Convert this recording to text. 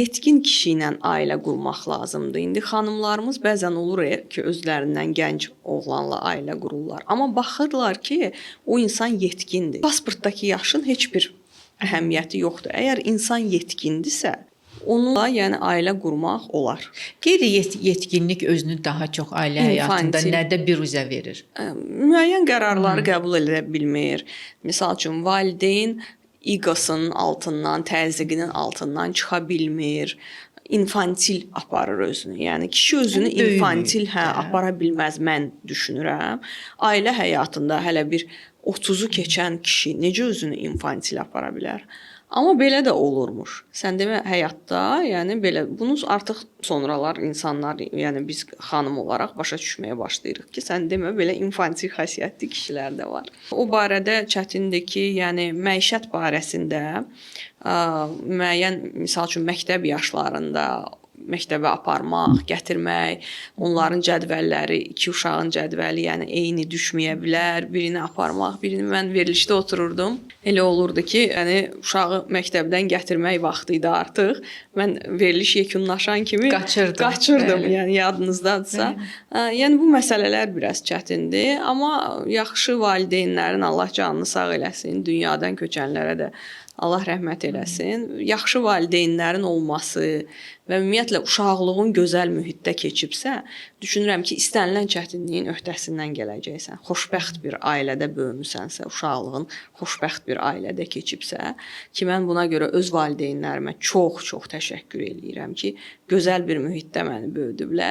Yetkin kişi ilə ailə qurmaq lazımdır. İndi xanımlarımız bəzən olur ki, özlərindən gənc oğlanla ailə qururlar. Amma baxırlar ki, o insan yetkindir. Pasportdakı yaşın heç bir əhəmiyyəti yoxdur. Əgər insan yetkindirsə, onunla yəni ailə qurmaq olar. Qeyri-yetkinlik özünü daha çox ailə həyatında nədə biruzə verir? Müəyyən qərarları qəbul edə bilmir. Məsəl üçün valideyn eqosunun altından, təzyiqinin altından çıxa bilmir. İnfantil aparır özünü. Yəni kişi özünü infantil apara bilməz mən düşünürəm. Ailə həyatında hələ bir 30-u keçən kişi necə özünü infantil apara bilər? Amma belə də olurmuş. Sən demə həyatda, yəni belə bunu artıq sonralar insanlar, yəni biz xanım olaraq başa düşməyə başlayırıq ki, sən demə belə infantil xasiyyətli kişilər də var. O barədə çətindir ki, yəni məişət barəsində müəyyən misal üçün məktəb yaşlarında məktəbə aparmaq, gətirmək, onların cədvəlləri, iki uşağın cədvəli, yəni eyni düşməyə bilər. Birini aparmaq, birini mən verilişdə otururdum. Elə olurdu ki, yəni uşağı məktəbdən gətirmək vaxtı idi artıq. Mən veriliş yekunlaşan kimi qaçırdım. Yəni yadınızdadırsa. Yəni bu məsələlər biraz çətindir, amma yaxşı valideynlərin Allah canını sağ eləsin, dünyadan köçənlərə də Allah rəhmət eləsin. Yaxşı valideynlərin olması və ümumiyyətlə uşaqlığın gözəl mühitdə keçibsə, düşünürəm ki, istənilən çətinliyin öhdəsindən gələcəksən. Xoşbəxt bir ailədə böyümüsənsə, uşaqlığın xoşbəxt bir ailədə keçibsə, ki mən buna görə öz valideynlərimə çox təşəkkür eləyirəm ki, gözəl bir mühitdə məni böyüdüblər.